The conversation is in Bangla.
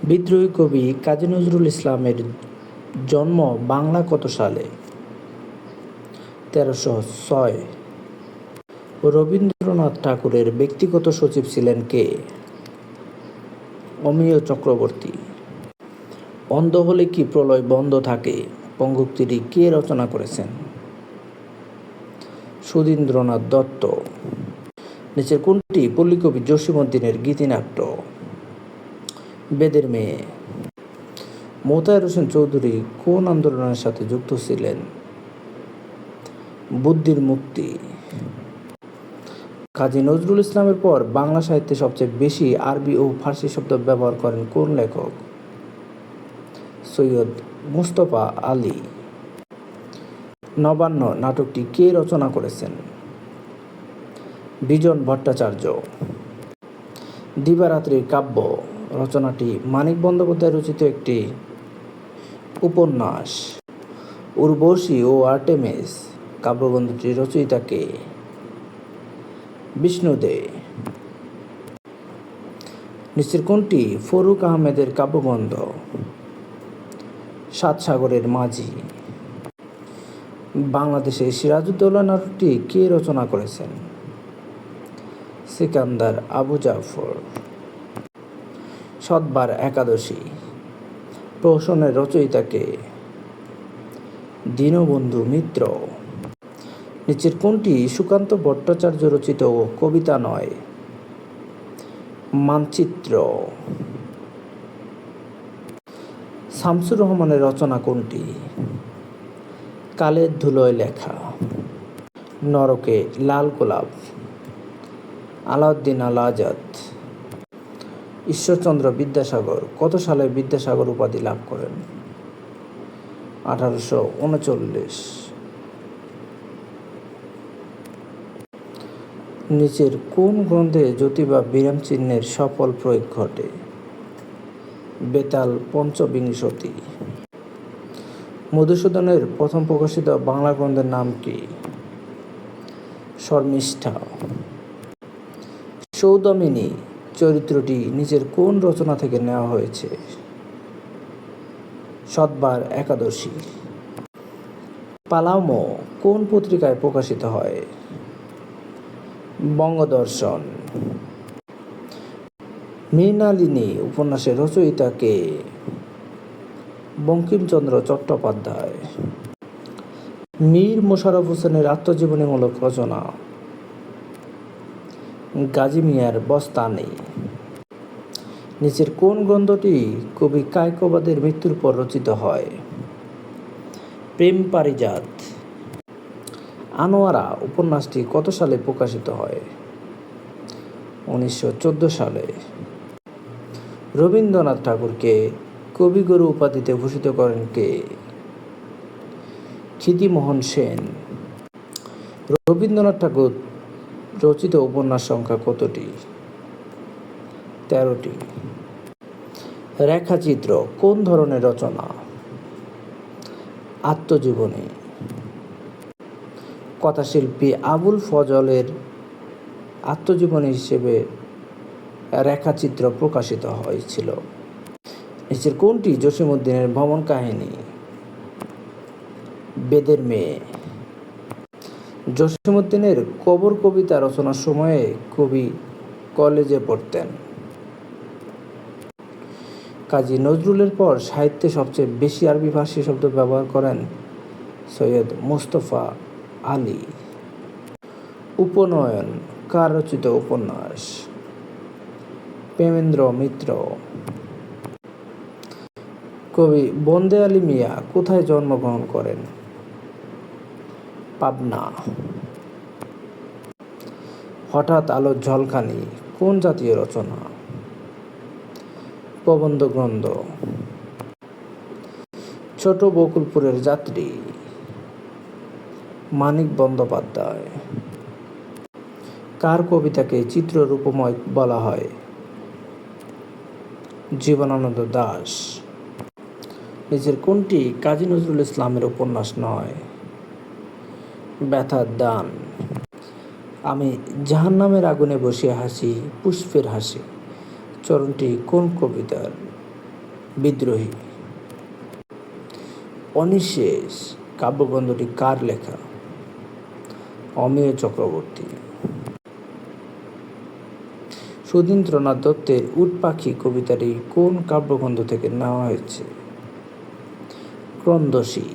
বিদ্রোহী কবি কাজী নজরুল ইসলামের জন্ম বাংলা কত সালে? ১৩০৬। রবীন্দ্রনাথ ঠাকুরের ব্যক্তিগত সচিব ছিলেন কে? অমিয় চক্রবর্তী। অন্ধ হলে কি প্রলয় বন্ধ থাকে পঙ্গক্তিটি কে রচনা করেছেন? সুধীন্দ্রনাথ দত্ত। নিচের কোনটি পল্লীকবি জসীমউদ্দীনের গীতিনাট্য? বেদের মেয়ে। মোতাহার হোসেন চৌধুরী কোন আন্দোলনের সাথে যুক্ত ছিলেন? বুদ্ধির মুক্তি। কাজী নজরুল ইসলামের পর বাংলা সাহিত্যে সবচেয়ে বেশি আরবি ও ফার্সি শব্দ ব্যবহার করেন কোন লেখক? সৈয়দ মুস্তফা আলী। নবান্ন নাটকটি কে রচনা করেছেন? বিজন ভট্টাচার্য। দিবারাত্রির কাব্য রচনাটি মানিক বন্দ্যোপাধ্যায় রচিত একটি উপন্যাস। উর্বশী ও আর্টেমিস কাব্যগ্রন্থটির রচয়িতা কে? বিষ্ণু দে। নিচের কোনটি ফরুক আহমেদের কাব্যগ্রন্থ? সাত সাগরের মাঝি। বাংলাদেশে সিরাজউদ্দৌলা নাটকটি কে রচনা করেছেন? সিকান্দার আবু জাফর। সতবার একাদশী প্রহসনের রচয়িতা কে? দীনবন্ধু মিত্র। নিচের কোনটি সুকান্ত ভট্টাচার্য রচিত কবিতা নয়? মানচিত্র। শামসুর রহমানের রচনা কোনটি? কালের ধুলোয় লেখা। নরকে লাল গোলাপ। আলাউদ্দিন আল আজাদ। ঈশ্বরচন্দ্র বিদ্যাসাগর কত সালে বিদ্যাসাগর উপাধি লাভ করেন? 1839। নিচের কোন গ্রন্থে জ্যোতিবা বিরাম চিহ্নের সফল প্রয়োগ ঘটে? বেতাল পঞ্চবিংশতি। মধুসূদনের প্রথম প্রকাশিত বাংলা গ্রন্থের নাম কি? শর্মিষ্ঠা। সৌদামিনী চরিত্রটি নিচের কোন রচনা থেকে নেওয়া হয়েছে? সতবার একাদশী। পালামো কোন পত্রিকায় প্রকাশিত হয়? বঙ্গদর্শন। মৃণালিনী উপন্যাসের রচয়িতা কে? বঙ্কিমচন্দ্র চট্টোপাধ্যায়। মীর মোশাররফ হোসেনের আত্মজীবনীমূলক রচনা? গাজী মিয়ার বস্তানি। নিচের কোন গ্রন্থটি কবি কায়কোবাদের মৃত্যুর পর রচিত হয়? প্রেম পারিজাত। আনোয়ারা উপন্যাসটি কত সালে প্রকাশিত হয়? 1914 সালে। রবীন্দ্রনাথ ঠাকুরকে কবিগুরু উপাধিতে ভূষিত করেন কে? ক্ষিতিমোহন সেন। রবীন্দ্রনাথ ঠাকুর রচিত উপন্যাস সংখ্যা কতটি? 13টি। রেখাচিত্র কোন ধরনের রচনা? আত্মজীবনী। কথাশিল্পী আবুল ফজলের আত্মজীবনী হিসেবে রেখাচিত্র প্রকাশিত হয়েছিল। নিচের কোনটি জসীমউদ্দীনের ভ্রমণ কাহিনী? বেদের মেয়ে। জসীমউদ্দীনের কবর কবিতা রচনার সময়ে কবি কলেজে পড়তেন। কাজী নজরুলের পর সাহিত্যে সবচেয়ে বেশি আরবি ফার্সি শব্দ ব্যবহার করেন সৈয়দ মুস্তফা আলী। উপনয়ন কার রচিত উপন্যাস? প্রেমেন্দ্র মিত্র। কবি বন্দে আলী মিয়া কোথায় জন্মগ্রহণ করেন? পাবনা। হঠাৎ আলোর ঝলকানি কোন জাতীয় রচনা? প্রবন্ধ গ্রন্থ। ছোট বকুলপুরের যাত্রী মানিক বন্দ্যোপাধ্যায়। কার কবিতাকে চিত্ররূপময় বলা হয়? জীবনানন্দ দাশ। নিচের কোনটি কাজী নজরুল ইসলামের উপন্যাস নয়? ব্যথার দান। আমি জাহান্নামের আগুনে বসিয়া হাসি পুষ্পের হাসি চরণটি কোন কবিতার? বিদ্রোহী। অনিঃশেষ কাব্যগ্রন্থটি কার লেখা? অমিয় চক্রবর্তী। সুধীন্দ্রনাথ দত্তের উট পাখি কবিতাটি কোন কাব্যগ্রন্থ থেকে নেওয়া হয়েছে? ক্রন্দশী।